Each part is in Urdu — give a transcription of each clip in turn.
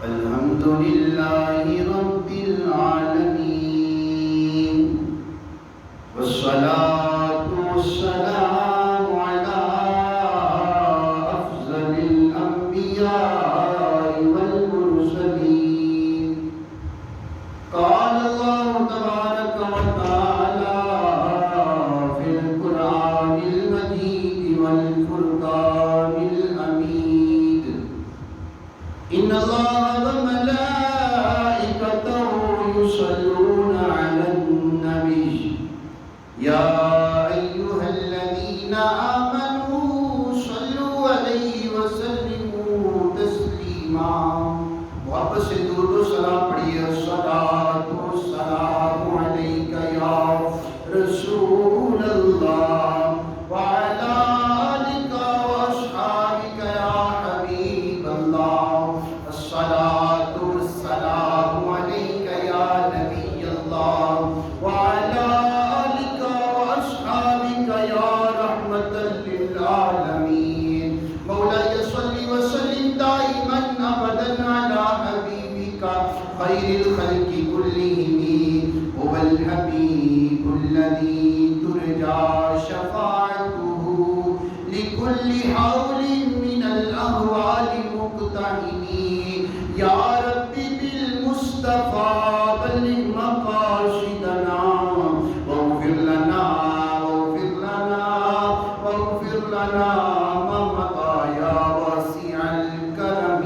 الحمد لله رب العالمين والصلاة والسلام على أفضل الأنبياء والمرسلين. قال الله تبارك وتعالى في القرآن المجيد والفرقان الحميد: إن الله وملائكته يصلون على النبي يا أيها الذين آمنوا صلوا عليه وسلموا تسليما. واپس سے درود و سلام پڑھیے. الصلاۃ والسلام علیک یا رسول اللہ وعلی آلک واصحابک یا حبیب اللہ. الصلاۃ والسلام علیک یا نبی اللہ وعلی آلک واصحابک یا رحمۃ للعالمین. مولاي صل وسلم دائما ابدا على حبيبك خير الخلق كلهم. هو الحبيب الذي ترجى شفاعته لكل حول من الاهوال مقتحم. يا رب بالمصطفى بلغ مقاصدنا واغفر لنا واغفر لنا واغفر لنا ما مضى يا واسع الكرم.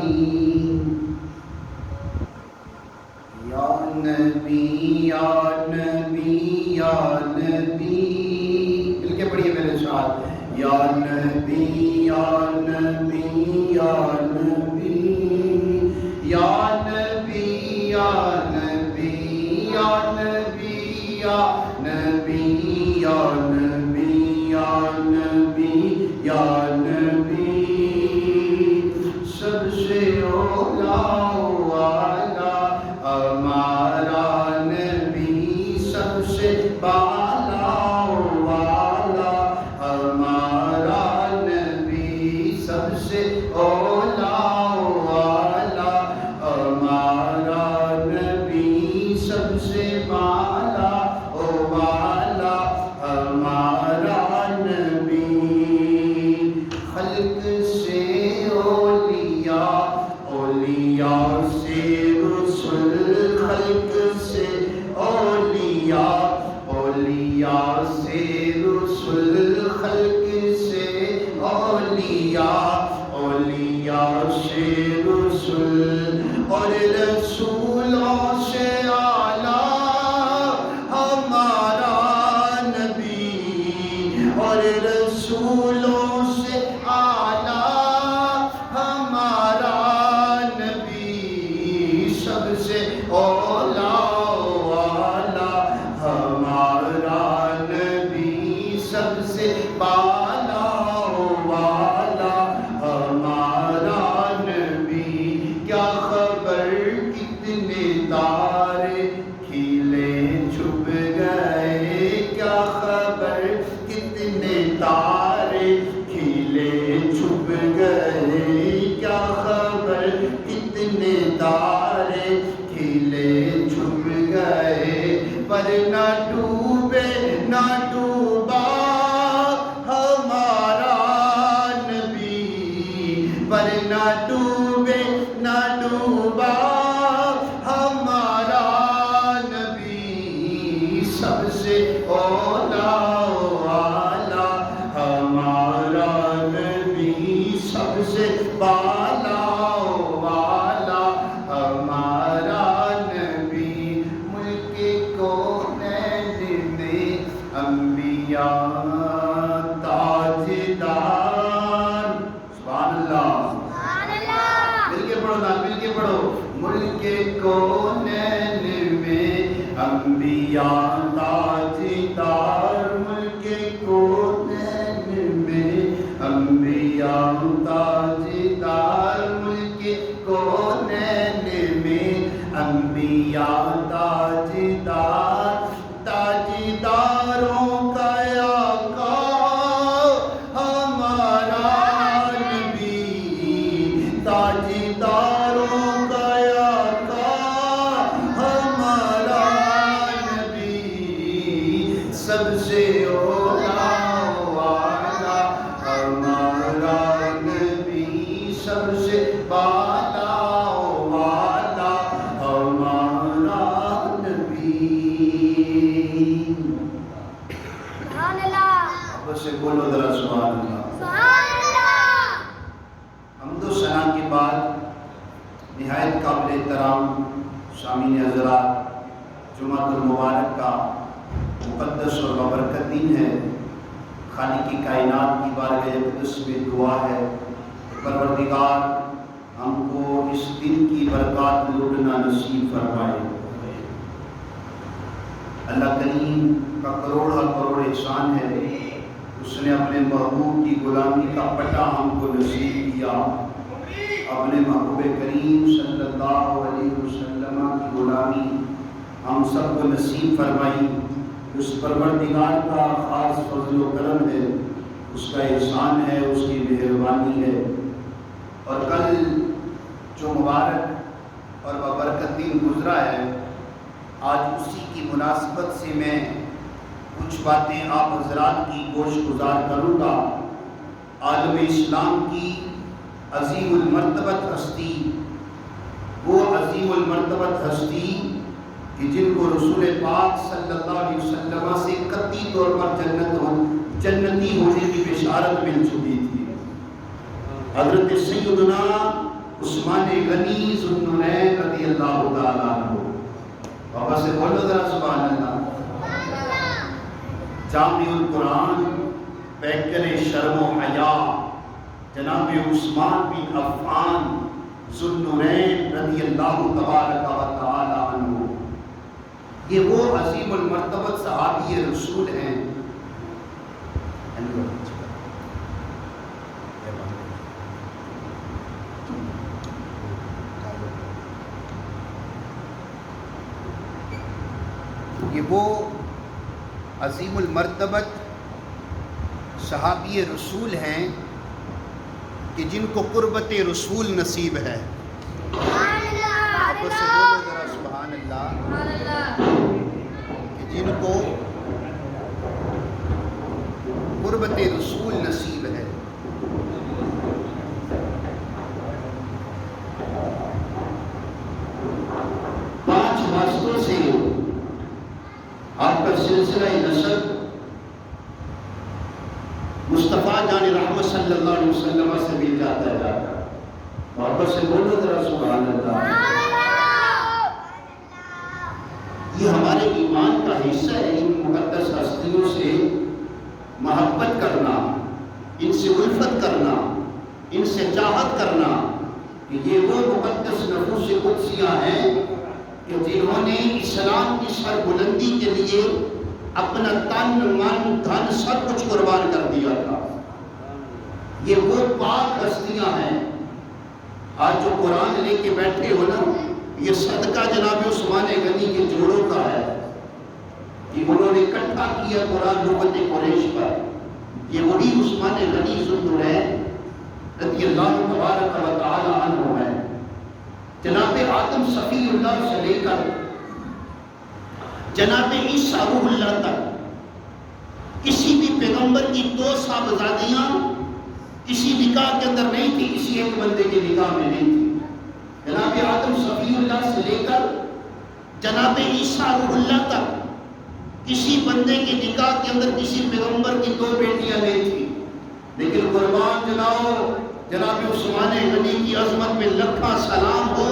یا نبی یا نبی یا نبی. مل کے پڑھیے میرے ساتھ. یا نبی یا نبی یا نبی یا نبی یا نبی یا نبی یا نبی یا نبی یا نبی یا نبی. سب سے اولا والا ہمارا نبی، سب سے بالا والا ہمارا نبی، سب سے اولا والا ہمارا نبی، سب سے بالا والا ہمارا نبی. خلق سے اولیاء، اولیاء سے رسول، خلق سے اولیاء، اولیاء سے رسول، خلق سے اولیاء، اولیاء سے رسول. اور رسولوں سے اعلیٰ ہمارا نبی، اور رسولوں سے اعلیٰ ہمارا نبی، سب سے اولا والا ہمارا نبی، سب سے بالا والا ہمارا نبی. کیا خبر کتنے تارے کھیلے چھپ گئے، کیا خبر کتنے تارے کھیلے چھپ گئے، کیا خبر کتنے تارے کھیلے چھپ گئے. پر نہ ڈوبے نہ ڈوبا ہمارا نبی، پر نہ ڈوبے نہ ڈوبا ہمارا نبی. سب سے اولا والا ہمارا نبی، سب سے بالا والا ہمارا نبی. ملک کونین میں انبیاء تاجدار. سبحان اللہ. مل کے پڑھو نا، مل کے پڑھو. ملک کونین میں انبیاء تاجدار، ملک کونین میں انبیاء تاجدار، ملک کونین میں انبیاء تاجدار. تاجداروں کا آقا ہمارا نبی، تاجداروں کا نہایت قابل احترام سامعین حضرات، جمعہ المبارک کا مقدس اور بابرکت دن ہے۔ خالق کی کائنات کی بارگاہ اقدس میں دعا ہے، پروردگار ہم کو اس دن کی برکات لوٹنا نصیب فرمائے۔ اللہ کریم کا کروڑا کروڑ احسان ہے، اس نے اپنے محبوب کی غلامی کا پٹا ہم کو نصیب کیا، اپنے محبوب کریم صلی اللہ علیہ وسلم کی غلامی ہم سب کو نصیب فرمائی۔ اس پروردگار کا خاص فضل و کرم ہے، اس کا احسان ہے، اس کی مہربانی ہے۔ اور کل جو مبارک اور بابرکت دن گزرا ہے، آج اسی کی مناسبت سے میں کچھ باتیں آپ حضرات کی گوش گزار کروں گا۔ عالم اسلام کی عظیم المرتبت ہستی، وہ عظیم المرتبت ہستی کہ جن کو رسول پاک صلی اللہ علیہ وسلم سے قطعی طور پر جنتی ہونے کی بشارت مل چکی تھی، حضرت سیدنا عثمان غنی ذو النورین رضی اللہ تعالیٰ عنہ۔ بابا سے بولو ذرا سبحان اللہ۔ جامع القرآن پیکر شرم و حیا جناب عثمان بن عفان ذو النورین رضی اللہ تبارک و تعالی عنہ، یہ وہ عظیم المرتبت صحابی رسول ہیں۔ یہ وہ عظیم المرتبت صحابی رسول ہیں کہ جن کو قربت رسول نصیب ہے۔ آپ سے بولو ذرا سبحان اللہ، کہ جن کو قربت رسول نصیب ہے۔ پانچ واسطوں سے آپ کا سلسلہ نسب مصطفیٰ جان رحمت صلی اللہ علیہ وسلم سے مل جاتا ہے۔ واپس سے بولو ذرا سبحان اللہ۔ یہ ہمارے ایمان کا حصہ ہے، ان مقدس ہستیوں سے محبت کرنا، ان سے الفت کرنا، ان سے چاہت کرنا، کہ یہ وہ مقدس نفوس قدسیاں ہیں کہ جنہوں نے اسلام کی سربلندی کے لیے اپنا تن من دھن سب کچھ قربان کر دیا تھا۔ یہ وہ پاک ہستیاں ہیں۔ آج جو قرآن لے کے بیٹھے ہو نا، یہ صدقہ جناب عثمان غنی کے جوڑوں کا ہے، کہ انہوں نے اکٹھا کیا قرآن لغت قریش پر۔ یہ وہی عثمان غنی ذو النورین رضی اللہ تبارک و تعالی عنہ ہے۔ جناب آدم صفی اللہ سے لے کر جناب عیسیٰ روح اللہ تک کسی بھی پیغمبر کی دو صاحبزادیاں کسی نکاح کے اندر نہیں تھی، کسی ایک بندے کے نکاح میں نہیں تھی۔ جناب آدم صفی اللہ سے لے کر جناب عیسیٰ روح اللہ تک کسی بندے کے نکاح کے اندر کسی پیغمبر کی دو بیٹیاں نہیں تھی، لیکن قربان جناب عثمان غنی کی عظمت میں لکھاں سلام ہو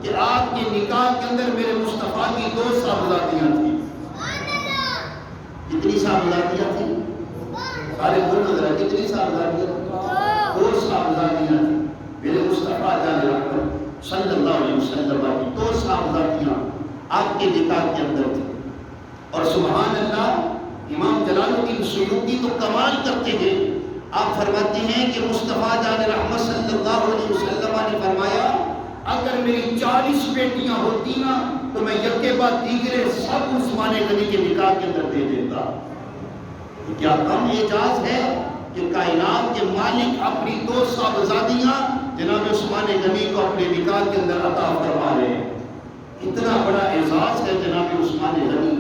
کہ آپ کے نکاح کے اندر میرے مصطفیٰ کی دو صاحبزادیاں تھیں۔ کتنی صاحبزادیاں تھیں؟ سارے بولو ذرا، کتنی صاحبزادیاں تھیں؟ دو صاحبزادیاں تھیں۔ میرے مصطفیٰ جان رحمت صلی اللہ علیہ وسلم کی دو صاحبزادیاں آپ کے نکاح کے اندر تھیں۔ اور سبحان اللہ، امام جلال الدین سیوطی تو کمال کرتے ہیں، آپ فرماتے ہیں کہ مصطفیٰ جان رحمت صلی اللہ علیہ وسلم نے فرمایا اگر میری 40 بیٹیاں ہوتی نا تو میں یکے بعد دیگرے سب عثمان غنی کے نکاح کے اندر دے دیتا۔ کیا کم اعجاز ہے کہ کائنات کے مالک اپنی دو صاحبزادیاں جناب عثمان غنی کو اپنے نکاح کے اندر عطا فرما رہے ہیں۔ اتنا بڑا اعزاز ہے جناب عثمان غنی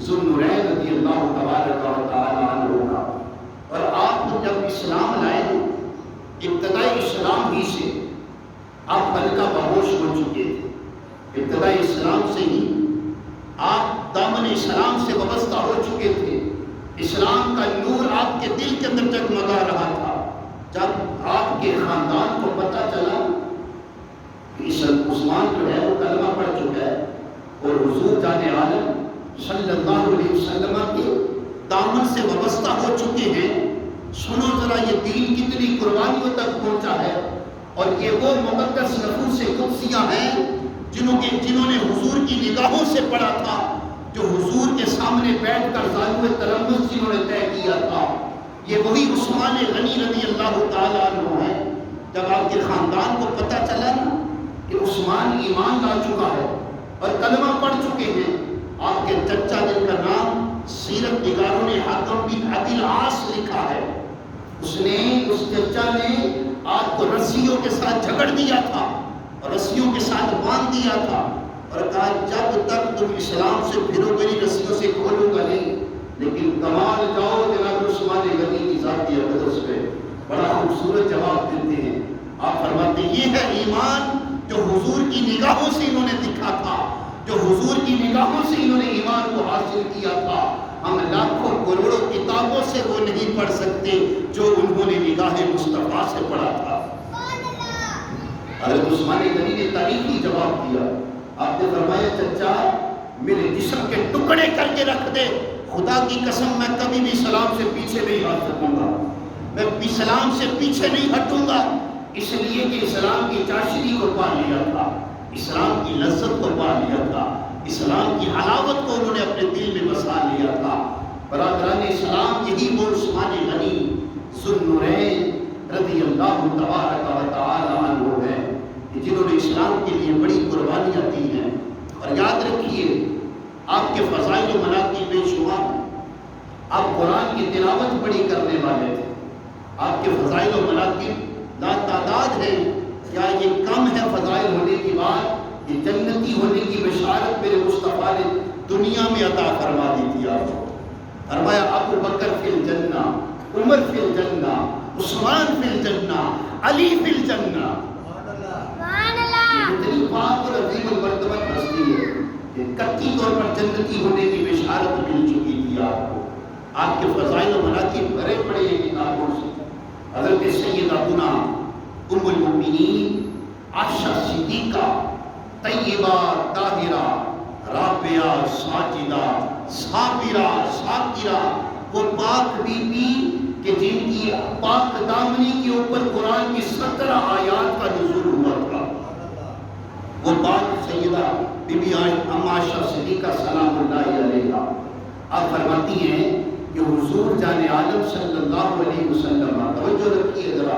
ذو النورین رضی اللہ تبارک و تعالی عنہ کا۔ اور آپ جب اسلام لائے ابتدائی اسلام ہی سے آپ ہلکا باہوش ہو چکے تھے، ابتدائی اسلام سے ہی آپ دامن اسلام سے وابستہ ہو چکے تھے، اسلام کا نور آپ کے دل کے اندر جگمگا رہا تھا۔ جب آپ کے خاندان کو پتہ چلا کہ اس اور حضور جان عالم صلی اللہ علیہ وسلم کے دامن سے وابستہ ہو چکے ہیں. سنو ذرا یہ دین کتنی قربانیوں تک پہنچا ہے. اور یہ وہ مقدس نفوس قدسیاں ہیں جنہوں نے حضور کی نگاہوں سے پڑھا تھا، جو حضور کے سامنے بیٹھ کر ظالم تلمس جنہوں نے طے کیا تھا. یہ وہی عثمان غنی رضی اللہ تعالیٰ عنہ ہیں. جب آپ کے خاندان کو پتہ چلا نا کہ عثمان ایمان لا چکا ہے اور کلمہ پڑھ چکے ہیں، آپ کے چچا جن کا نام سیرت نگاروں نے حاتم بن ابی العاص لکھا ہے، اس چچا نے آپ کو رسیوں کے ساتھ جھگڑ دیا تھا اور رسیوں کے ساتھ باندھ دیا تھا اور کہا جب تک تم اسلام سے پھرو گے رسیوں سے کھولوں گا نہیں. لیکن کمال جاؤ جناب عثمان غنی کی ذاتی اقدس پہ بڑا خوبصورت جواب دیتے ہیں. آپ فرماتے ہیں یہ ہے ایمان جو حضور کی نگاہوں سے انہوں نے دکھا تھا، جو حضور کی نگاہوں سے انہوں نے ایمان کو حاصل کیا تھا. ہم لاکھوں کروڑوں کتابوں سے وہ نہیں پڑھ سکتے جو انہوں نے نگاہ مصطفیٰ سے پڑھا تھا. حضرت عثمان غنی نے تاریخی جواب دیا. آپ نے فرمایا چچا میرے جسم کے ٹکڑے کر کے رکھ دے، خدا کی قسم میں کبھی بھی اسلام سے پیچھے نہیں ہٹ سکوں گا، میں اسلام سے پیچھے نہیں ہٹوں گا. اس لیے کہ اسلام کی چاشنی کو پا لیا تھا، اسلام کی لذت کو پا لیا تھا، اسلام کی حلاوت کو انہوں نے اپنے دل میں بسا لیا تھا. برادران اسلام یہی وہ عثمان غنی ذو النورین رضی اللہ تبارک و تعالی عنہ ہے جنہوں نے اسلام کے لیے بڑی قربانیاں دی ہیں. اور یاد رکھیے آپ کے فضائل و مناقب بے شمار. آپ قرآن کی تلاوت بڑی کرنے والے تھے، آپ کے فضائل و مناقب لا تعداد ہیں. کیا یہ کم ہے فضائل ہونے کی بات؟ یہ جنتی ہونے کی بشارت میرے مصطفیٰ نے دنیا میں عطا فرما دی تھی. آپ کو فرمایا ابو بکر فی الجنہ، عمر فی الجنہ، عثمان فی الجنہ، علی فی الجنہ. اتنی پاک اور عظیم المرتبہ ہستی ہے کہ قطعی طور پر جنتی ہونے کی بشارت مل چکی تھی آپ کو. آپ کے فضائل و مناقب بھرے پڑے ہیں کتابوں سے. حضرت سیداتنا ام المؤمنین عائشہ صدیقہ طیبہ طاہرہ رابعہ ساجدہ صابرہ شاکرہ، وہ پاک بی بی کہ جن کی پاک دامنی کے اوپر قرآن کی 17 آیات کا نزول ہوا تھا. وہ پاک سیدہ بی بی ام عائشہ صدیقہ سلام اللہ علیہا. آپ فرماتی ہیں کہ حضور جان عالم صلی اللہ علیہ وسلم، توجہ رکھیے ذرا،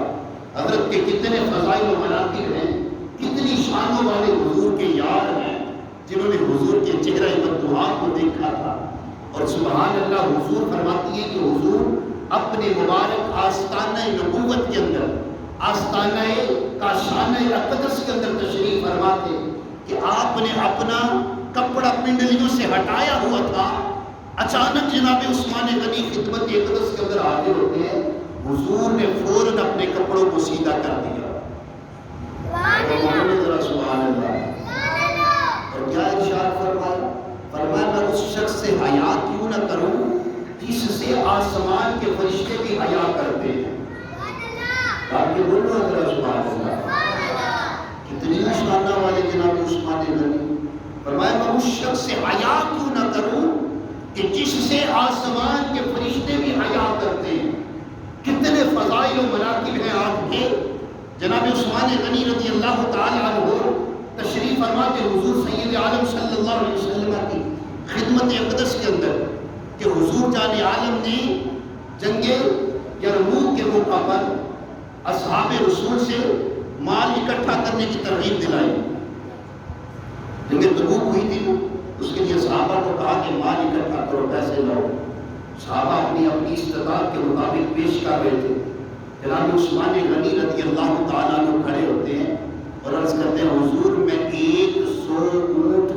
حضرت کے کتنے فضائل و مناقب ہیں، کتنی شانوں والے حضور کے یار ہیں جنہوں نے حضور کے چہرہ بددعا کو دیکھا تھا. اور سبحان اللہ حضور فرماتی ہے کہ حضور اپنے مبارک آستانہ نبوت کے اندر، آستانہ کاشانہ اقدس کے اندر تشریف فرماتے کہ آپ نے اپنا کپڑا پنڈلیوں سے ہٹایا ہوا تھا. اچانک جناب عثمان غنی خدمت اقدس کے اندر حاضر ہوتے ہیں. حضور نے فوراً اپنے کپڑوں کو سیدھا کر دیا. سبحان اللہ. اور کیا ارشاد فرمایا؟ فرمایا میں اس شخص سے حیا کیوں نہ کروں جس سے آسمان کے فرشتے بھی حیا کرتے ہیں. آپ کے بولو حضرت سبحان اللہ. کتنی شانہ والے جناب عثمان غنی. فرمایا میں اس شخص سے حیا کیوں نہ کروں کہ جس سے آسمان کے فرشتے بھی حیا کرتے ہیں. کتنے فضائل و مناقب ہیں آپ کے. جناب عثمان غنی رضی اللہ تعالی عنہ تشریف فرما کے حضور سید عالم صلی اللہ علیہ وسلم کی خدمت اقدس کے اندر کہ حضور جان عالم نے جنگ یرموک کے موقع پر اصحاب رسول سے مال اکٹھا کرنے کی ترغیب دلائی. جنگ تبوک ہوئی تھی، اس کے لیے صحابہ کو کہا کہ مال اکٹھا کرو، پیسے لاؤ. صحابہ اپنی استطاعت کے مطابق پیش کر رہے تھے. جناب عثمان غنی رضی اللہ تعالیٰ عنہ کھڑے ہوتے ہیں اور عرض کرتے ہیں حضور میں 100 اونٹ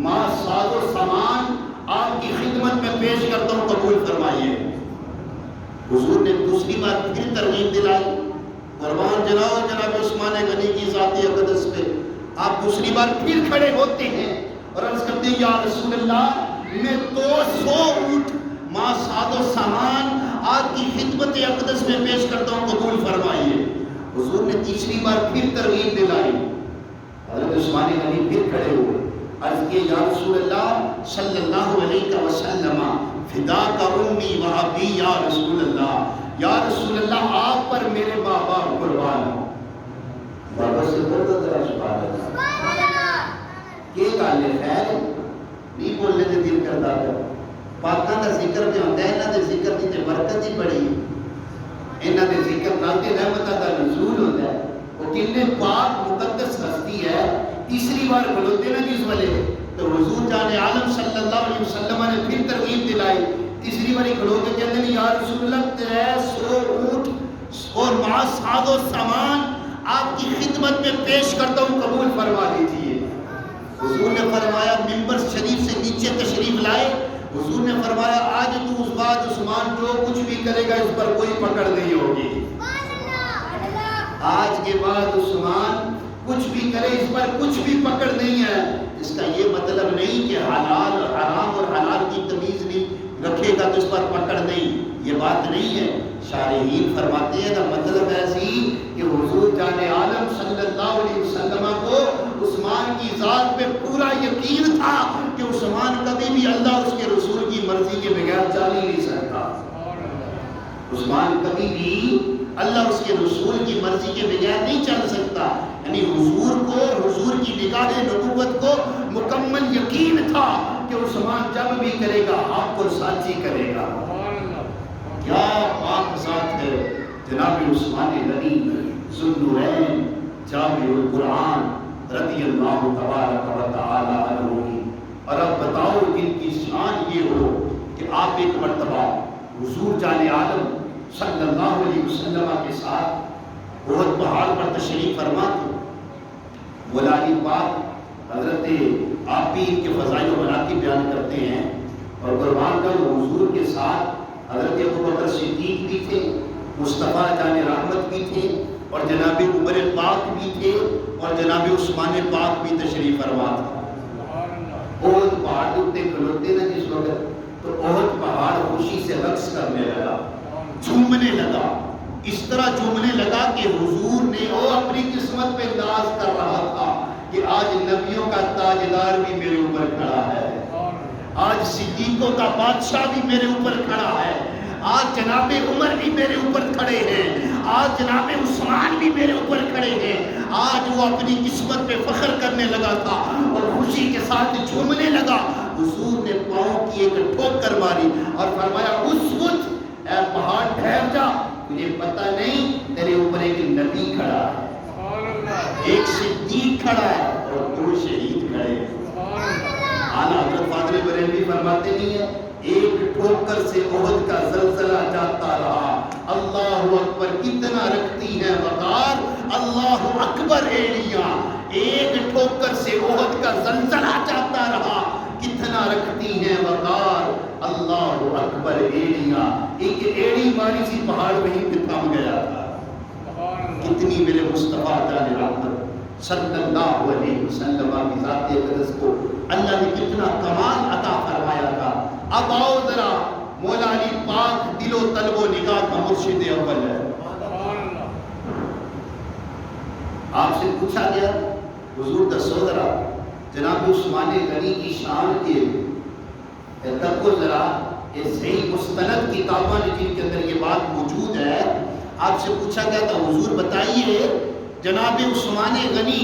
ماں ساز و سامان آپ کی خدمت میں پیش کرتا ہوں، قبول فرمائیے. حضور نے دوسری بار پھر ترغیب دلائی. قربان جناب عثمان غنی کی ذات اقدس پہ آپ دوسری بار پھر کھڑے ہوتے ہیں اور عرض کرتے ہیں یا رسول اللہ میں 200 اونٹ ماں ساد و سامان آپ کی خدمت اقدس میں پیش کرتا ہوں، قبول فرمائیے. حضور نے تیسری بار پھر ترغیب دلائی. حضرت عثمان غنی پھر کھڑے ہوئے عرض کیا یا رسول اللہ صلی اللہ علیہ وسلم فداک امی و ابی یا رسول اللہ، یا رسول اللہ آپ پر میرے ماں باپ قربان ہوں۔ بابا سے بولتا ذرا سبحان اللہ کہ گل خیر نہیں بولنے دے دل کرتا ہے۔ پاکاں دا ذکر تے ہوندا ہے، انہاں دے ذکر دی تے برکت ہی بڑی ہے، انہاں دے ذکر نال تے رحمتاں دا نزول ہوندا ہے۔ وہ کتنے پاک مقدس ہستی ہے، تیسری بار کھلوتے نا جس والے تو حضور جان عالم صلی اللہ علیہ وسلم نے پھر ترغیب دلائی، تیسری باری کھلو کے کہتے ہیں یا رسول اللہ 300 اونٹ اور معاذ ساز و سامان آپ کی خدمت میں پیش کرتا ہوں، قبول فرما لیجیے۔ حضور نے فرمایا ممبر شریف سے نیچے تشریف لائے، حضور نے فرمایا آج تو اس بعد عثمان جو کچھ بھی کرے گا اس پر کوئی پکڑ نہیں ہوگی، آج کے بعد عثمان کچھ بھی کرے اس پر کچھ بھی پکڑ نہیں ہے۔ اس کا یہ مطلب نہیں کہ حلال اور حرام اور حلال کی تمیز نہیں رکھے گا تو اس پر پکڑ نہیں، یہ بات نہیں ہے۔ شارحین فرماتے ہیں نا مطلب ایسی کہ حضور جان عالم صلی اللہ علیہ وسلم کو عثمان کی ذات پہ پورا یقین تھا کہ عثمان کبھی بھی اللہ اس کے رسول کی مرضی کے بغیر چل ہی نہیں سکتا، عثمان کبھی بھی اللہ اس کے رسول کی مرضی کے بغیر نہیں چل سکتا۔ یعنی حضور کو، حضور کی نگاہ نبوت کو مکمل یقین تھا کہ عثمان جب بھی کرے گا آپ کو ساتھی کرے گا۔ کیا پاک ذات ہے جناب عثمان غنی ذو النورین جامع القرآن رضی اللہ تبارک و تعالی عنہ کی۔ اور اب بتاؤ ان کی شان یہ ہو کہ آپ ایک مرتبہ حضور جان عالم صلی اللہ علیہ وسلم کے ساتھ احد پہاڑ پر تشریف فرما تھے۔ مولا علی پاک حضرت آپ بھی ان کے فضائل و مناقب بیان کرتے ہیں، اور قربان کا حضور کے ساتھ حضرت ابوبکر صدیق بھی تھے، مصطفیٰ جان رحمت بھی تھے، اور جناب عمر پاک بھی تھے، اور جناب عثمان پاک بھی تشریف فرما تھا۔ احد پہاڑ کے اوپر کھلوتے نا جس وقت تو احد پہاڑ خوشی سے رقص کرنے لگا، جھومنے لگا، اس طرح جھومنے لگا کہ حضور نے وہ اپنی قسمت پہ انداز کر رہا تھا کہ آج نبیوں کا تاجدار بھی میرے اوپر کھڑا ہے، آج صدیقوں کا بادشاہ بھی میرے اوپر کھڑا ہے، آج جناب عمر بھی میرے اوپر کھڑے ہیں، آج جناب عثمان بھی میرے اوپر کھڑے ہیں۔ آج وہ اپنی قسمت پہ فخر کرنے لگا تھا اور خوشی کے ساتھ جھومنے لگا۔ حضور نے پاؤں کی ایک ٹھوکر ماری اور فرمایا اسکت، اے پہاڑ ٹھہر جا، تجھے پتہ نہیں تیرے اوپر ایک نبی کھڑا ہے، ایک صدیق کھڑا ہے اور دو شہید کھڑے ہیں۔ اعلیٰ حضرت فاضل بریلوی فرماتے نہیں ہیں ایک ٹھوکر سے احد کا زلزلہ جاتا رہا، اللہ اکبر کتنا رکھتی ہے وقار، اللہ اکبر ایڑیاں، ایک ٹھوکر سے احد کا زلزلہ جاتا رہا، کتنا رکھتی ہیں وقار، اللہ اکبر ایڑیاں۔ ایک ایڑی ماری سی پہاڑ وہیں پہ تھم گیا تھا۔ کتنی میرے مصطفیٰ جان رحمت صلی اللہ علیہ وسلم کی ذات اقدس کو اللہ نے کتنا کمال عطا فرمایا تھا۔ اب آؤ ذرا مولا علی پاک دل و طلب و نگاہ کا مرشد اول ہے۔ آپ سے پوچھا گیا حضور دسو ذرا جناب عثمان غنی کی شان کے تب کو ذرا یہ صحیح مستند کتاباں جن کے اندر یہ بات موجود ہے۔ آپ سے پوچھا گیا تھا حضور بتائیے جناب عثمان غنی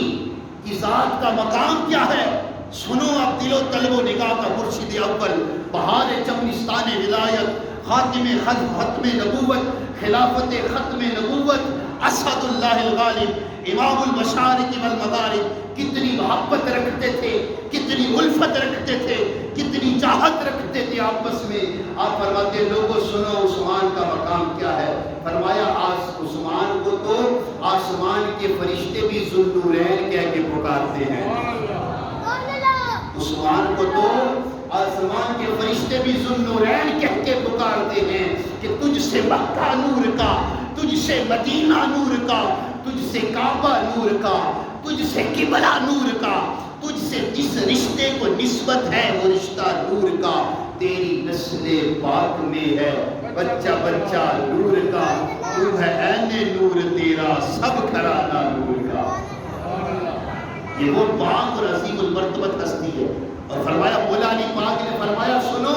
کی ذات کا مقام کیا ہے؟ سنو اب دل و طلب و نگاہ کا مرشد اول، بہار چمنستان ولایت، خاتم ختم نبوت، خلافت ختم نبوت، اسد اللہ الغالب، امام المشارق والمغارب، کتنی محبت رکھتے تھے، کتنی الفت رکھتے تھے، کتنی چاہت رکھتے تھے آپس میں۔ آپ فرماتے ہیں لوگوں سنو عثمان کا مقام کیا ہے؟ فرمایا عثمان کو تو آسمان کے فرشتے بھی ذو النورین کہہ کے پکارتے ہیں، عثمان کو تو آسمان کے فرشتے بھی ذو النورین کہہ کے پکارتے ہیں کہ تجھ سے مکہ نور کا، تجھ سے مدینہ نور کا، تجھ سے کعبہ نور کا، تجھ سے قبلہ نور کا، تجھ سے جس رشتے کو نسبت ہے وہ رشتہ نور کا، تیری نسل پاک میں ہے بچہ بچہ نور کا، تو ہے عین نور تیرا سب گھرانہ نور کا۔ یہ وہ پاک اور عظیم المرتبت ہستی ہے. اور فرمایا مولا علی پاک نے فرمایا سنو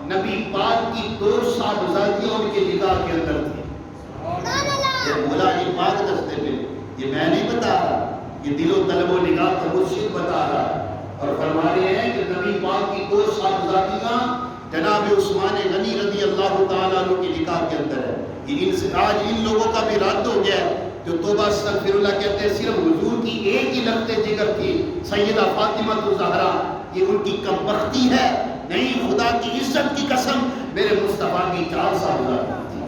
نبی پاک کی 2 صاحبزادیاں ان کے نگاہ کے اندر تھی. یہ مولا علی پاک دستے میں، یہ میں نہیں بتا رہا، یہ دل و طلب و نگاہ کا مرشد بتا رہا. اور فرما رہے ہیں کہ نبی پاک کی 2 صاحبزادیاں جناب عثمان غنی رضی اللہ تعالیٰ عنہ کی نکاح کے اندر ہے. آج ان لوگوں کا بھی رد ہو گیا ہے جو توبہ استغفر اللہ کہتے ہیں صرف حضور کی ایک ہی لفظ جگر تھی سیدہ فاطمہ الزہرا. یہ ان کی کم بختی ہے. نہیں، خدا کی عزت کی قسم میرے مصطفیٰ کی 4 صاحبزادیاں تھی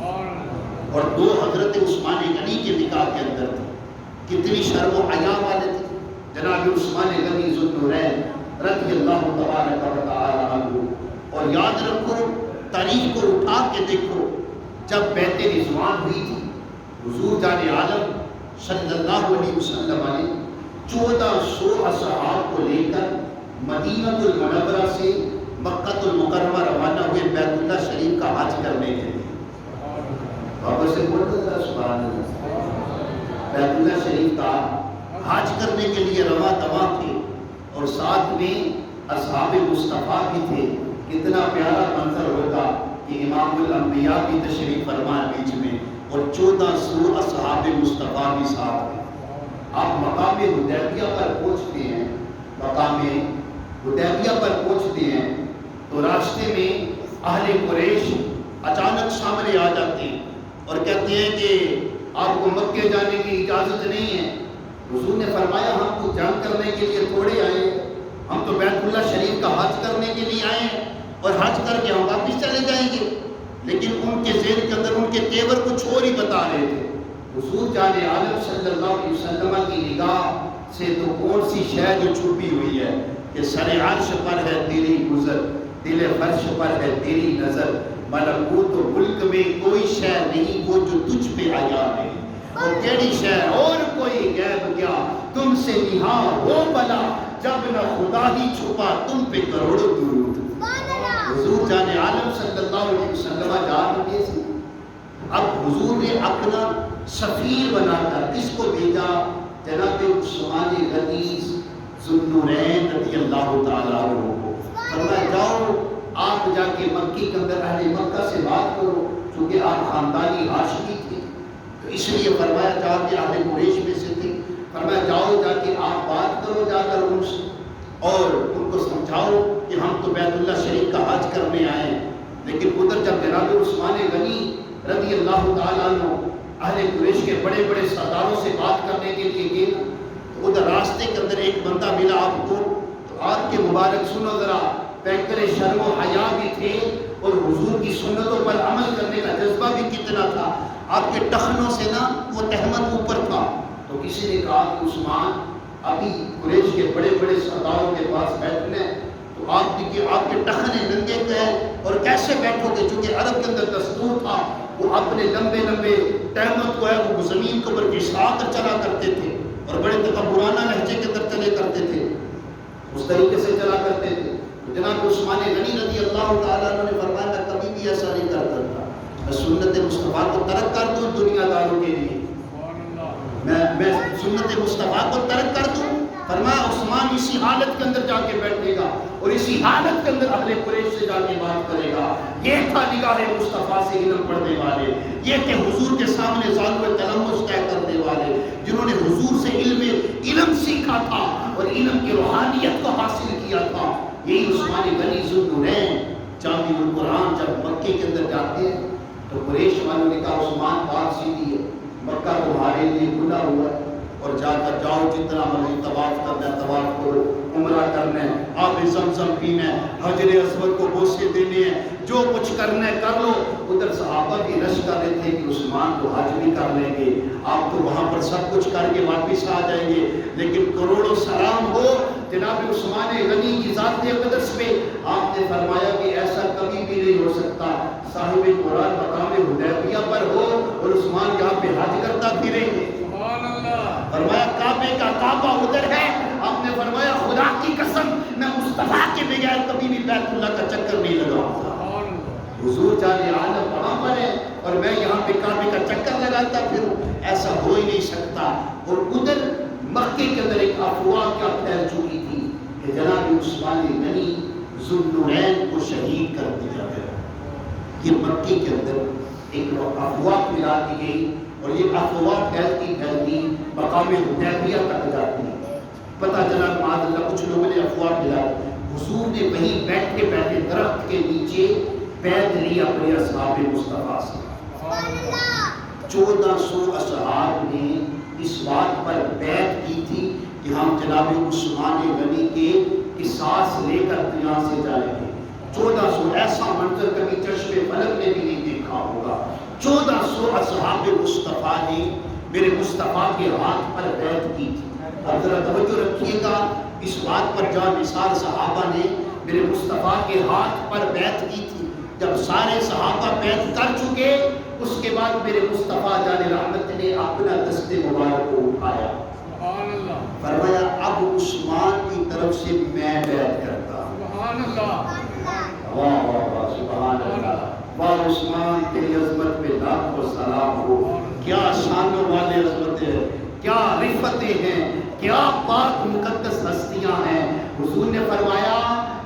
اور 2 حضرت عثمان غنی کے نکاح کے اندر تھی. کتنی شرم و حیا والے تھے جناب عثمان غنی ذوالنورین رضی اللہ تبارک و تعالی عنہ. اور یاد رکھو، تاریخ کو اٹھا کے دیکھو، جب بیعت رضوان ہوئی تھی حضور جان عالم صلی اللہ علیہ وسلم نے 1400 اصحاب کو لے کر مدینہ المنورہ سے مکہ المکرمہ روانہ ہوئے بیت اللہ شریف کا حج کرنے کے لیے. بابا سے بولتے تھا سبحان اللہ. بیت اللہ شریف کا حج کرنے کے لیے رواں دواں تھے اور ساتھ میں اصحاب مصطفیٰ بھی تھے. کتنا پیارا منظر ہوگا کہ امام الانبیاء بھی تشریف فرما بیچ میں اور 1400 اصحاب مصطفیٰ بھی ساتھ ہیں. آپ مقام حدیبیہ پر پہنچتے ہیں، مقام حدیبیہ پر پہنچتے ہیں تو راستے میں اہل قریش اچانک سامنے آ جاتے ہیں اور کہتے ہیں کہ آپ کو مکے جانے کی اجازت نہیں ہے. حضور نے فرمایا ہم کو جنگ کرنے کے لیے تھوڑے آئے، ہم تو بیت اللہ شریف کا حج کرنے کے لیے آئے ہیں اور حج کر کے ہم واپس چلے جائیں گے. لیکن ان کے ذہن کے اندر ان کے تیور کچھ اور ہی بتا رہے تھے. حضور جان عالم صلی اللہ علیہ وسلم کی نگاہ سے تو کون سی شے جو چھپی ہوئی ہے کہ سر عرش پر ہے تیری گزر، دل فرش پر ہے تیری نظر، ملکوت و ملک میں کوئی شے نہیں وہ جو تجھ پہ آیا نہیں. اور کیڑی شے اور کوئی غیب کیا تم سے نہاں ہو بلا، جب نہ خدا ہی چھپا تم پہ کروڑوں درود. حضور جان عالم صلی اللہ علیہ وسلم جان کے سی. اب حضور نے اپنا سفیر بنا کر کس کو بھیجا؟ جناب عثمان غنی ذوالنورین رضی اللہ تعالیٰ عنہ کو. فرمایا جاؤ آپ جا کے مکی کے اندر اہل مکہ سے بات کرو، چونکہ آپ خاندانی ہاشمی تھے تو اس لیے فرمایا جا کے اہل قریش میں سے تھے. فرمایا جاؤ جا کے آپ بات کرو جا کر ان سے اور ان کو سمجھاؤ کہ ہم تو بیت اللہ شریف کا حج کرنے آئے ہیں. لیکن ادھر جب جناب عثمان غنی رضی اللہ تعالیٰ عنہ اہل قریش کے بڑے بڑے سرداروں سے بات کرنے کے لیے گئے تو ادھر راستے کے اندر ایک بندہ ملا آپ کو. تو آپ کے مبارک سنو ذرا، پیکر شرم و حیا بھی تھے اور حضور کی سنتوں پر عمل کرنے کا جذبہ بھی کتنا تھا. آپ کے ٹخنوں سے نا وہ تہمت اوپر تھا. تو کسی نے کہا کہ عثمان ابھی قریش کے بڑے بڑے سرداروں کے پاس بیٹھنے تو آپ کے ٹخنے ننگے گئے اور کیسے بیٹھو گے؟ چونکہ عرب کے اندر دستور تھا وہ اپنے لمبے لمبے تہمت کو ہے وہ زمین کے اوپر گھسا کر چلا کرتے تھے اور بڑے تکبرانہ لہجے کے اندر چلے کرتے تھے، اس طریقے سے چلا کرتے تھے. جناب عثمان غنی رضی اللہ تعالیٰ عنہ نے فرمایا میں کبھی بھی ایسا نہیں کرتا تھا، میں سنت مصطفیٰ کو ترک کر دوں دنیا داروں کے لیے، میں سنت مصطفیٰ کو ترک کر دوں. فرمایا عثمان اسی حالت کے اندر جا کے بیٹھے گا اور اسی حالت کے اندر اہل قریش سے جا کے بات کرے گا. یہ تھا نگاہ مصطفیٰ سے علم پڑھنے والے، یہ تھے حضور کے سامنے ظالم تلمس طے کرنے والے جنہوں نے حضور سے علم سیکھا تھا اور علم کی روحانیت کو حاصل کیا تھا. یہی عثمان غنی ذوالنورین جامع القرآن جب مکے کے اندر جاتے ہیں تو قریش والوں نے کہا عثمان بات سیدھی ہے، مکہ تمہارے لیے کھلا ہوا ہے اور جا کر جاؤ جتنا مرضی طواف کرنا ہے طواف کرو، عمرہ کرنا ہے، آب زمزم پینا ہے، حجر اسود کو بوسے دینے ہیں، جو کچھ کرنا ہے کر لو. ادھر صحابہ بھی رش کر رہے تھے کہ عثمان تو حج بھی کر لیں گے، آپ تو وہاں پر سب کچھ کر کے واپس آ جائیں گے. لیکن کروڑوں سلام ہو جناب عثمان غنی کی ذات اقدس پہ. آپ نے فرمایا کہ ایسا کبھی بھی نہیں ہو سکتا صاحب قرآن مقام حدیبیہ پر ہو اور عثمان یہاں پہ حج کرتا پھریں گے. فرمایا کعبے کا کعبہ ادھر ہے. آپ نے فرمایا خدا کی قسم میں مصطفیٰ کے بغیر کبھی بھی بیت اللہ کا چکر نہیں لگاؤں گا. حضور جان عالم وہاں پر ہے اور میں یہاں پہ کعبے کا چکر لگاتا پھروں، ایسا ہو ہی نہیں سکتا. اور ادھر مکے کے اندر ایک افواہ کیا پھیل چکی تھی کہ جناب عثمان غنی ذوالنورین کو شہید کر دیا گیا. یہ مکے کے اندر ایک افواہ پھیلا دی گئی اور یہ افواہ پھیلتی پھیلتی مقام حدیبیہ تک جاتی. پتہ چلا معاذ اللہ کچھ لوگوں نے افواہ پھیلا. حضور نے وہیں بیٹھے بیٹھے درخت کے نیچے بیعت لی اپنے اصحاب مصطفیٰ سے. 1400 اصحاب نے اس بات پر بیعت کی تھی کہ ہم جناب عثمان غنی کے قصاص لے کر دنیا سے جائیں گے. 1400 ایسا منظر کبھی چشم فلک نے بھی نہیں دیکھا ہوگا. 1400 اصحاب مصطفیٰ نے میرے مصطفیٰ کے ہاتھ پر بیعت کی تھی. اب ذرا توجہ رکھیے گا اس بات پر جہاں مثال صحابہ نے میرے مصطفیٰ کے ہاتھ پر بیعت کی تھی. جب سارے صحابہ بیعت کر چکے اس کے بعد میرے مصطفیٰ جان رحمت نے اپنا دست مبارک کو اٹھایا. فرمایا اب عثمان کی طرف سے میں بیعت کرتا ہوں. واہ واہ واہ سبحان اللہ. واہ عثمان تیری عظمت پہ لاکھوں سلام ہو. کیا شانوں والے عظمتیں ہیں, کیا رفتیں ہیں, کیا پاک مقدس ہستیاں ہیں. حضور نے فرمایا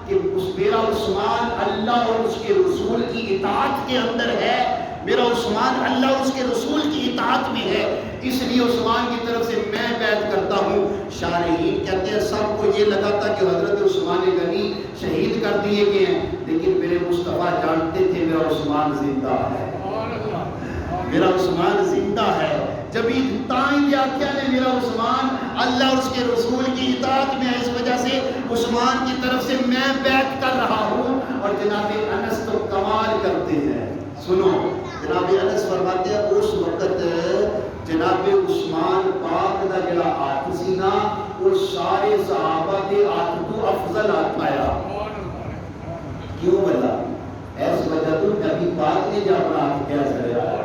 کہ میرا عثمان اللہ اور اس کے رسول کی اطاعت کے اندر ہے. میرا عثمان اللہ اور اس کے رسول کی اطاعت میں ہے, اس لیے عثمان کی طرف سے میں بیعت کرتا ہوں. شارحین کہتے ہیں سب کو یہ لگا تھا کہ حضرت عثمان غنی شہید کر دیے گئے ہیں, لیکن میرے مصطفیٰ جانتے تھے میرا عثمان زندہ ہے, میرا عثمان زندہ ہے. جب تائیں کیا نے میرا عثمان اللہ اور اس کے رسول کی اطاعت میں ہے, اس وجہ سے عثمان کی طرف سے میں بیعت کر رہا ہوں. اور جناب انس تو کمال کرتے ہیں. سنو جناب انس فرماتے ہیں اس وقت جناب عثمان پاک دا جڑا ہاتھ سی نا وہ سارے صحابہ کے ہاتھ تو افضل ہاتھ پایا. کیوں بلا اس وجہ تو نبی پاک نے جو اپنا ہاتھ کیا چڑھایا,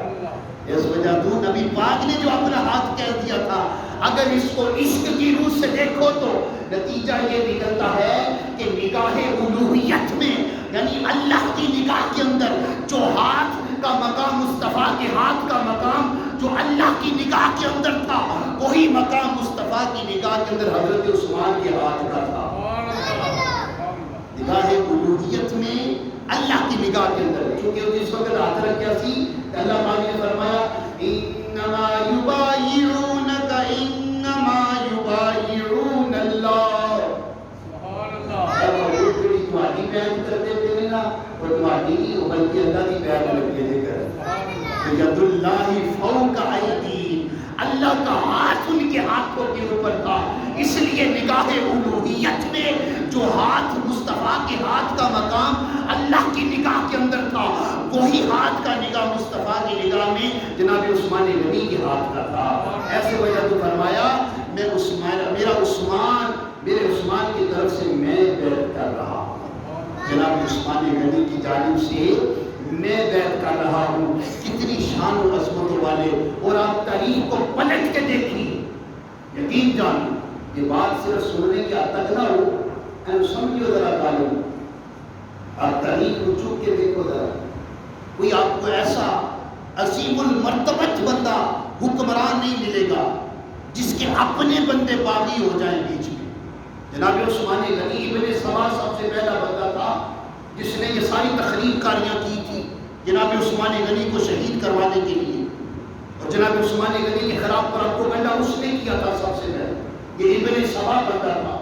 اس وجہ تو نبی پاک نے جو اپنا ہاتھ کہہ دیا تھا. اگر اس کو عشق کی روح سے دیکھو تو نتیجہ یہ نکلتا ہے کہ نگاہ الوہیت میں یعنی اللہ کی نگاہ کے اندر جو ہاتھ کا مقام مصطفیٰ کے ہاتھ کا مقام جو اللہ کی نگاہ کے اندر تھا وہی مقام مصطفیٰ کی نگاہ کے اندر حضرت عثمان کے ہاتھ کا تھا. نگاہ الوہیت میں اللہ کی نگاہ کے اندر, کیونکہ اس وقت ہاتھ رکھ کیا سی اللہ پاک نے فرمایا انما یبایعونک انما یبایعون اللہ. سبحان اللہ. وہ جو تمہاری بیعت کرتے تھے نا وہ تمہاری نہیں بلکہ اللہ کی بیعت لگے تھے کر ید اللہ فوق ایدیہم. اللہ کا ہاتھ ان کے ہاتھوں کے اوپر تھا, اس لیے نگاہ الوہیت میں جو ہاتھ مصطفیٰ کے ہاتھ کا مقام اللہ کی نگاہ کے اندر تھا وہی ہاتھ کا نگاہ مصطفیٰ کی نگاہ میں جناب عثمان غنی کے ہاتھ کا تھا. ایسے وجہ تو فرمایا میں عثمان میرے عثمان کی طرف سے میں بیعت کر رہا ہوں. جناب عثمان غنی کی جانب سے میں بیعت کر رہا ہوں. کتنی شان و عظمت والے. اور آپ تاریخ کو پلٹ کے دیکھیے, یقین جانیں یہ بات صرف سننے کی حد تک نہ ہو, سمجھو ذرا تعلیم. آپ تاریخ کو چوک کے دیکھو ذرا, کوئی آپ کو ایسا عظیم المرتبت بندہ حکمران نہیں ملے گا جس کے اپنے بندے باغی ہو جائیں بیچ میں. جناب عثمان غنی ابن سبا سب سے پہلا بندہ تھا جس نے یہ ساری تخریب کاریاں کی تھی جناب عثمان غنی کو شہید کروانے کے لیے. اور جناب عثمان غنی کے خلاف پروپیگنڈا اس نے کیا تھا سب سے پہلے. یہ ابن سبا بندہ تھا.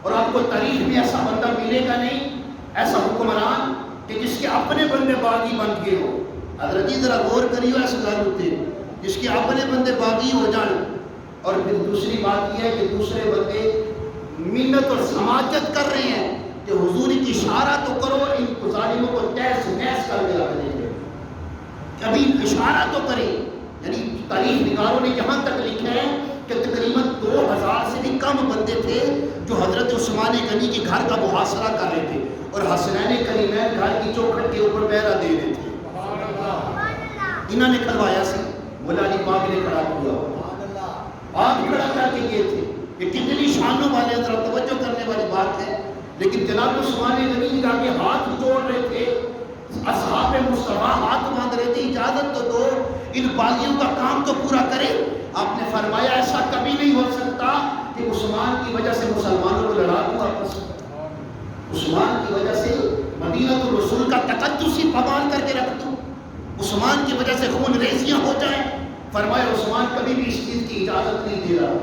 اور آپ کو تاریخ میں ایسا بندہ ملے گا نہیں, ایسا حکمران کہ جس کے اپنے بندے باغی بن گئے ہو. حضرت جی ذرا غور کریو ایسے گھر ہوتے جس کے اپنے بندے باغی ہو جائیں. اور پھر دوسری بات یہ ہے کہ دوسرے بندے منت اور سماجت کر رہے ہیں کہ حضور کی اشارہ تو کرو, ان ظالموں کو تیس نیس کر کے رکھ دیں گے. کبھی اشارہ تو کریں. یعنی تاریخ نگاروں نے یہاں تک لکھا ہے کہ تقریباً 2000 سے بھی کم بندے تھے جو حضرت عثمان غنی کے گھر کا محاصرہ کر رہے تھے اور حسنین کریمین گھر کی چوکھٹ کے اوپر پہرا دے رہے تھے. انہوں نے کھلوایا سی, مولا علی پاک نے کھڑا کیا, آپ کھڑا کر کے یہ تھے. یہ کتنی شانوں والے ذرا توجہ کرنے والی بات ہے. لیکن جناب عثمان غنی جا کے ہاتھ جوڑ رہے تھے, اصحاب مصطفیٰ ہاتھ باندھ رہے تھے, اجازت تو دو ان باغیوں کا کام تو پورا کرے. آپ نے فرمایا ایسا کبھی نہیں ہو سکتا کہ عثمان کی وجہ سے مسلمانوں کو لڑا دوں آپس میں، عثمان کی وجہ سے مدینہ الرسول کا تقدس ہی پامال کر کے رکھ دوں، عثمان کی وجہ سے خون ریزیاں ہو جائیں. فرمایا عثمان کبھی بھی اس چیز کی اجازت نہیں دے رہا.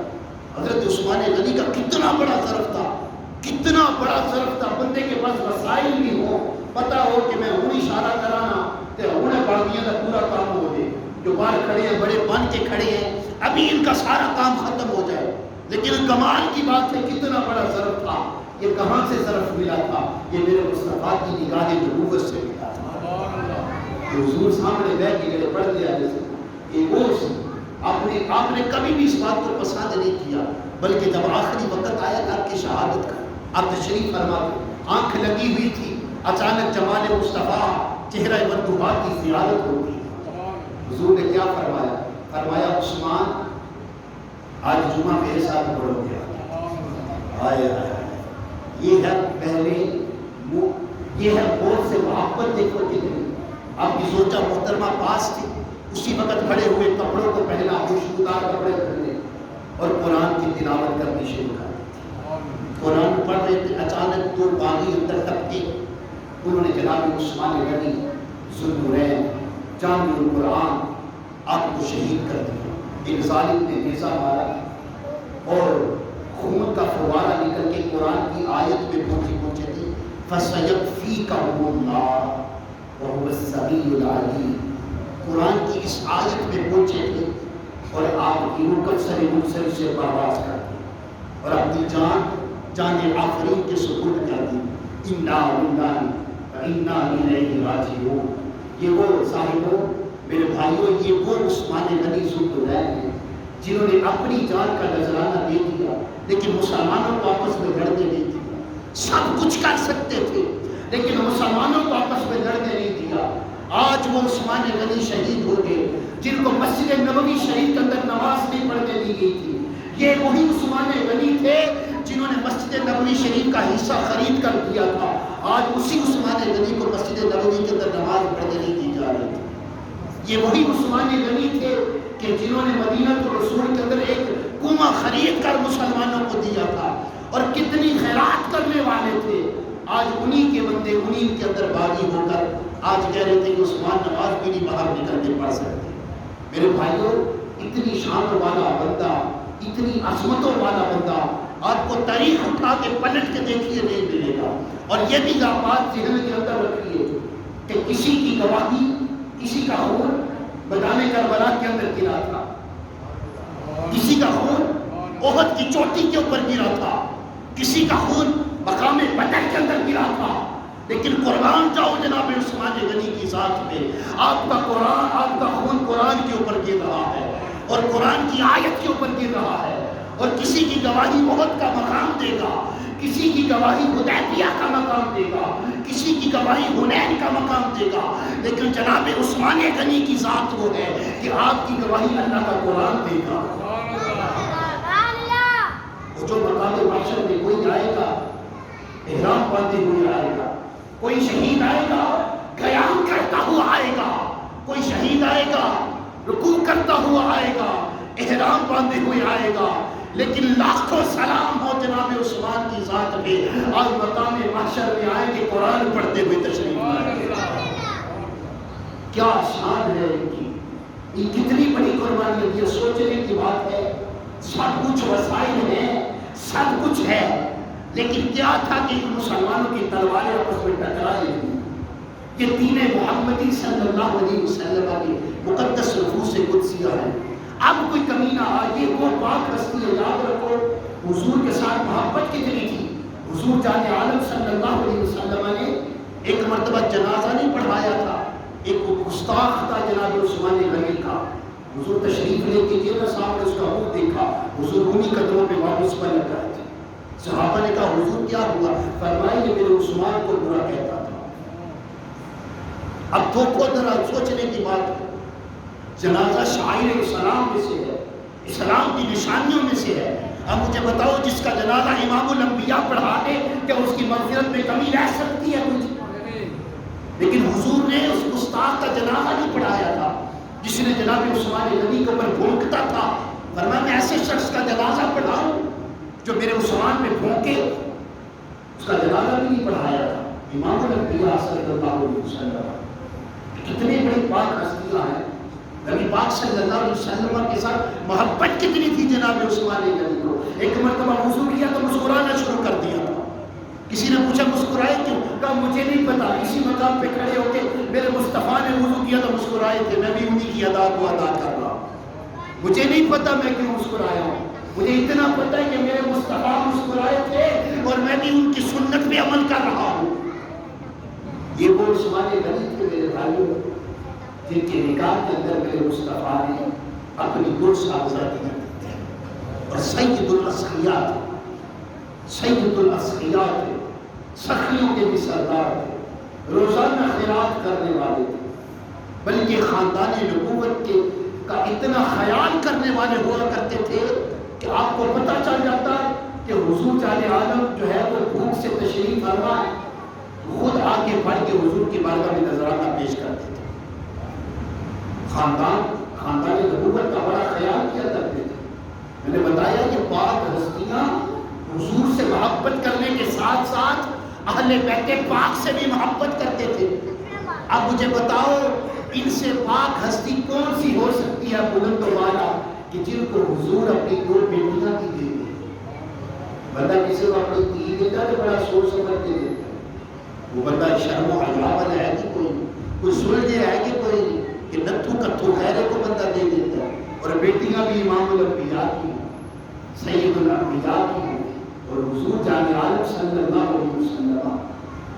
حضرت عثمان غنی کا کتنا بڑا ظرف تھا، کتنا بڑا ظرف تھا. بندے کے پاس وسائل بھی ہو، پتا ہو کہ میں ہوں اشارہ کرانا تے ہوں باغیاں کا پورا کام ہو جائے. جو باہر کھڑے ہیں بڑے بن کے کھڑے ہیں، ابھی ان کا سارا کام ختم ہو جائے. لیکن کمال کی بات ہے کتنا بڑا ظرف تھا. یہ کہاں سے ظرف ملا تھا؟ یہ میرے مصطفیٰ کی نگاہ نبوت سے ملا تھا. حضور سامنے بیٹھ کے میرے پڑھ دیا جیسے ایک وہ سی. آپ نے کبھی بھی اس بات کو پسند نہیں کیا، بلکہ جب آخری وقت آیا آپ کی شہادت کا، آپ تشریف فرما کے آنکھ لگی ہوئی تھی، اچانک جمال مصطفیٰ چہرہ مطبوعہ کی زیارت ہوتی. حضور نے کیا فرمایا؟ فرمایا عثمان آج جمعہ میرے ساتھ پڑھو گیا. آئے یہ ہے پہلے یہ ہے بہت سے محبت دیکھو کتنی. آپ کی سوچا محترمہ پاس تھی، اسی وقت کھڑے ہوئے کپڑوں کو پہنا، خوشبودار کپڑے پہنے اور قرآن کی تلاوت کرنی شروع کر دی. قرآن پڑھ رہے تھے، اچانک دو باغی اندر ٹپکے. انہوں نے جناب عثمان غنی ذوالنورین جامع القرآن آپ کو شہید کر دیا. ایک ظالم نے نیزہ مارا اور خون کا فوارہ نکل کے قرآن کی آیت پہ پہنچے تھے. فَسَيَكْفِيكَهُمُ اللَّهُ وَهُوَ السَّمِيعُ الْعَلِيمُ. قرآن کی اس آیت پہ پہنچے تھے اور آپ کی روح کثر مبصر سے پرواز کر دی اور اپنی جان آفرین کے سپرد کر دی. اِنَّا لِلَّهِ وَإِنَّا إِلَيْهِ رَاجِعُونَ. یہ وہ صاحبوں، میرے بھائیوں، یہ وہ عثمان غنی ذوالنورین ہیں جنہوں نے اپنی جان کا نذرانہ دے دیا لیکن مسلمانوں کو آپس میں لڑنے نہیں دیا. سب کچھ کر سکتے تھے لیکن مسلمانوں کو آپس میں لڑنے نہیں دیا. آج وہ عثمان غنی شہید ہو گئے جن کو مسجد نبوی شریف کے اندر نماز نہیں پڑھنے دی گئی تھی. یہ وہی عثمان غنی تھے جنہوں نے مسجد نبوی شریف کا حصہ خرید کر دیا تھا. آج اسی عثمان غنی کو مسجد نبوی کے اندر نماز پڑھنے نہیں دی جا رہی تھی. یہ وہی عثمان غنی تھے کہ جنہوں نے مدینہ الرسول کے اندر ایک کنواں خرید کر مسلمانوں کو دیا تھا اور کتنی خیرات کرنے والے تھے. آج انہی کے بندے انہی کے اندر باغی ہو کر آج کہہ رہے تھے کہ عثمان نماز بھی نہیں باہر نکل کے پڑھ سکتے. میرے بھائیوں، اتنی شان والا بندہ، اتنی عظمتوں والا بندہ آپ کو تاریخ اٹھا کے پلٹ کے دیکھیے نہیں ملے گا. اور یہ بھی بات ذہن کے اندر رکھیے کہ کسی کی گواہی، کسی کا خون میدان کربلا کے اندر گرا تھا، کسی کا خون احد کی چوٹی کے اوپر گرا تھا، کسی کا خون مقام بدر کے اندر گرا تھا. لیکن قربان جاؤ جناب عثمان غنی کی ذات پہ، آپ کا قرآن، آپ کا خون قرآن کے اوپر گر رہا ہے اور قرآن کی آیت کے اوپر گر رہا ہے. اور کسی کی گواہی احد کا مقام دے گا، کسی کی گواہی حدیبیہ کا مقام دے گا، کسی کی گواہی حنین کا مقام دے گا. لیکن جناب عثمان غنی کی ذات وہ ہے کہ آپ کی گواہی اللہ کا قرآن دے گا. جو مقام محشر میں کوئی آئے گا احرام باندھے ہوئے آئے گا، کوئی شہید آئے گا قیام کرتا ہوا آئے گا، کوئی شہید آئے گا رکوع کرتا ہوا آئے گا، احرام باندھے ہوئے آئے گا. لیکن لاکھوں سلام ہو جناب عثمان کی ذات پہ، آج مقام محشر میں آئیں گے قرآن پڑھتے ہوئے تشریف لائیں گے. کیا شان ہے ان کی، یہ کتنی بڑی قربانی ہے. یہ سوچنے کی بات ہے. سب کچھ وسائل ہیں، سب کچھ ہے، لیکن کیا تھا کہ مسلمانوں کی تلواریں آپس میں ٹکرا رہی. یہ دین محمدی صلی اللہ علیہ وسلم کی مقدس نفوس قدسیہ ہے. اب کوئی کمی نہ آئے. یہ وہ پاک ہستی ہے، یاد رکھو حضور کے ساتھ محبت کتنی تھی. حضور جان عالم صلی اللہ علیہ وسلم نے ایک مرتبہ جنازہ نہیں پڑھایا تھا، ایک گستاخ تھا جناب عثمان غنی کا. حضور تشریف لے کے یہ صاحب نے اس کا منہ دیکھا، حضور انہی قدموں پہ واپس پر لگ رہے تھے. صحابہ نے کہا حضور کیا ہوا؟ فرمایا کہ میرے عثمان کو برا کہتا تھا. اب تو کو ذرا سوچنے کی بات ہے. جنازہ شاعر اسلام میں سے ہے، اسلام کی نشانیوں میں سے ہے. اب مجھے بتاؤ جس کا جنازہ امام الانبیاء پڑھا دے کیا اس کی مغفرت میں کمی رہ سکتی ہے کچھ؟ لیکن حضور نے اس گستاخ کا جنازہ نہیں پڑھایا تھا جس نے جناب عثمان غنی کے اوپر بھونکتا تھا. فرمایا میں ایسے شخص کا جنازہ پڑھاؤں جو میرے عثمان پہ بھونکے، اس کا جنازہ بھی نہیں پڑھایا تھا امام الانبیاء صلی اللہ علیہ وسلم۔ کتنے بڑی پاک ہستیاں ہیں، نبی پاک صلی اللہ علیہ وسلم کے ساتھ محبت کتنی تھی جناب عثمان غنی کو۔ ایک مرتبہ وضو کیا تو مسکرانا شروع کر دیا تھا۔ کسی نے پوچھا مسکرائے کیوں؟ کہا مجھے نہیں پتا، اسی مقام پہ کھڑے ہو کے میرے مصطفیٰ نے وضو کیا تو مسکرائے تھے، میں بھی انہی کی ادا کو ادا کر رہا ہوں۔ مجھے نہیں پتا میں کیوں مسکرایا ہوں، مجھے اتنا پتا ہے کہ میرے مصطفیٰ مسکرائے تھے اور میں بھی ان کی سنت پہ عمل کر رہا ہوں۔ یہ وہ عثمان غنی تھے میرے بھائیوں، جن کے نکاح کے اندر میرے مصطفیٰ نے اپنی دو صاحبزادیاں دی تھیں، اور سید الاسقیاء تھے، سید الاسقیاء تھے، سخیوں کے بھی سردار تھے، روزانہ خیرات کرنے والے تھے، بلکہ خاندان نبوت کے کا اتنا خیال کرنے والے ہوا کرتے تھے کہ آپ کو پتہ چل جاتا کہ حضور جان عالم جو ہے وہ بھوک سے تشریف فرما ہے، خود آگے بڑھ کے حضور کی بارگاہ میں نذرانہ پیش کرتے تھے۔ خاندان نبوت کا بڑا خیال کیا کرتے تھے۔ میں نے بتایا کہ پاک ہستیاں حضور سے محبت کرنے کے ساتھ ساتھ اہل بیت پاک سے بھی محبت کرتے تھے۔ اب مجھے بتاؤ ان سے پاک ہستی کون سی ہو سکتی ہے بلند و بالا کہ جن کو حضور اپنی دو بیٹیاں کی دے دے؟ بندہ کسی کو اپنی دھی دیتا تو بڑا سوچ سمجھ کے دیتا ہے، وہ بندہ شرم و حیا والا ہے کہ کوئی سلجھے ہے کہ کوئی نہیں، کہ نتھو کتھو خیرے کو بندہ دے دیتا ہے۔ اور بیٹیاں بھی امام الانبیاء کی ہیں، سید الانبیاء کی ہیں، اور حضور جان عالم صلی اللہ علیہ وسلم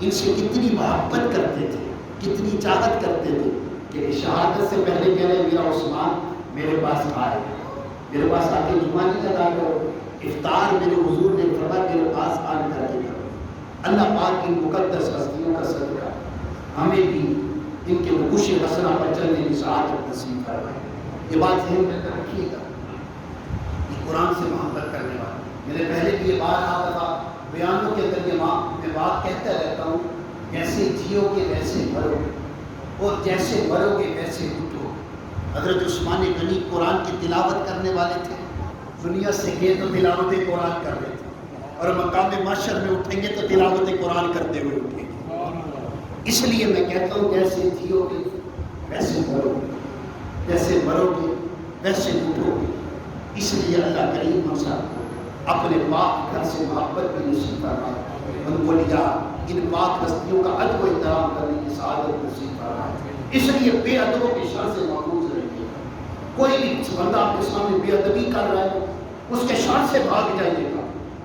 ان سے کتنی محبت کرتے تھے، کتنی چاہت کرتے تھے کہ شہادت سے پہلے کہہ رہے میرا عثمان میرے پاس آئے، میرے پاس آ کے جمعہ نہیں ادا کرو، افطار میرے حضور نے فرمایا میرے پاس آن کر کے کرو۔ اللہ پاک ان مقدس ہستیوں کا صدقہ ہمیں بھی ان کے وحوش حسنہ پر چلنے کی سعادت نصیب فرمائے۔ یہ بات ذہن میں رکھیے گا، یہ قرآن سے محبت کرنے والا، میرے پہلے بھی یہ بات آتا تھا بیانوں کے اندر، یہ میں بات کہتا رہتا ہوں، جیسے جیو گے ویسے مرو گے، اور جیسے مرو گے ویسے اٹھو۔ حضرت عثمان غنی قرآن کی تلاوت کرنے والے تھے، دنیا سے گئے تو تلاوت قرآن کر رہے تھے، اور مقام محشر میں اٹھیں گے تو تلاوت قرآن کرتے ہوئے اٹھیں گے۔ اس لیے میں کہتا ہوں جیسے جیو گے ویسے مرو گے، جیسے مرو گے ویسے اٹھو گے۔ اس لیے اللہ کریم ہم سب کو اپنے پاک گھر سے محبت بھی نصیب فرمائے، ان کو لیا ان پاک ہستیوں کا ادب و احترام کرنے کی سعادت نصیب فرمائے۔ اس لیے بے ادبوں کی شان سے محفوظ رہیے، کوئی بھی بندہ آپ کے سامنے بے ادبی کر رہا ہے اس کے شان سے بھاگ جائیے گا،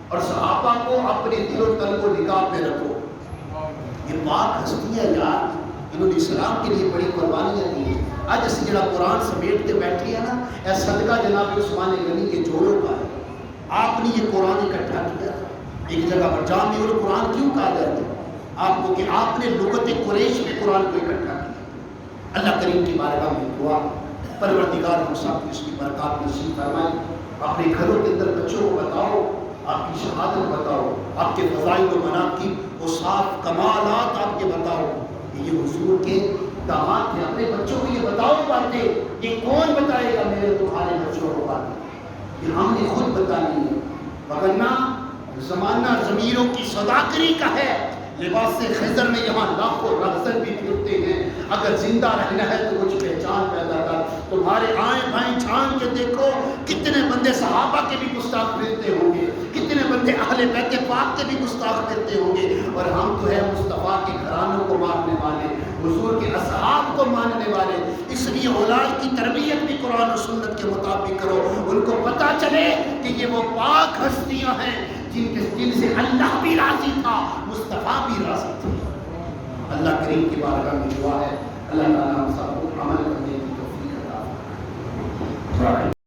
اور صحابہ کو اپنے دل و تن کو نگاہ پہ رکھو۔ یہ پاک ہستیاں یار، انہوں نے اسلام کے لیے بڑی قربانیاں دی ہیں۔ آج اس جڑا قرآن سمیٹ کے بیٹھی ہے نا، اے صدقہ جناب عثمان غنی کے جوڑوں کا ہے۔ آپ نے یہ قرآن اکٹھا کیا ایک جگہ پر، جامع القرآن کیوں کہا جاتا ہے آپ کو؟ کہ آپ نے لغت قریش میں قرآن کو اکٹھا کیا۔ اللہ کریم کی بارگاہ میں دعا، پروردگار ہم سب کو اس کی برکات نصیب فرمائے۔ اپنے گھروں کے اندر بچوں کو بتاؤ، آپ کی شہادت بتاؤ، آپ کے فضائل و مناقب و صاف کمالات آپ کے بتاؤ کہ یہ حضور کے داماد تھے۔ اپنے بچوں کو یہ بتاؤ باتیں، یہ کون بتائے گا میرے تمہارے بچوں کو باتیں؟ یہ ہم نے خود بتانی ہے، وگرنہ زمانہ ضمیروں کی صداقری کا ہے۔ لباس خضر میں یہاں لاکھوں رہزن بھی پھرتے ہیں، اگر زندہ رہنا ہے تو کچھ پہچان پیدا کر۔ تمہارے آئیں بھائیں چھان کے دیکھو کتنے بندے صحابہ کے بھی گستاخ پھرتے ہوں گے، کتنے بندے اہل بیت پاک کے بھی گستاخ پھرتے ہوں گے، اور ہم تو ہے مصطفیٰ کے گھرانوں کو ماننے والے، حضور کے اصحاب کو ماننے والے۔ اس لیے اولاد کی تربیت بھی قرآن و سنت کے مطابق کرو، ان کو پتہ چلے کہ یہ وہ پاک ہستیاں ہیں جن سے اللہ بھی راضی تھا، مصطفیٰ بھی راضی تھا۔ اللہ کریم کی بارگاہ میں دعا ہے اللہ تعالیٰ ہم سب کو عمل کرنے کی توفیق عطا فرمائے۔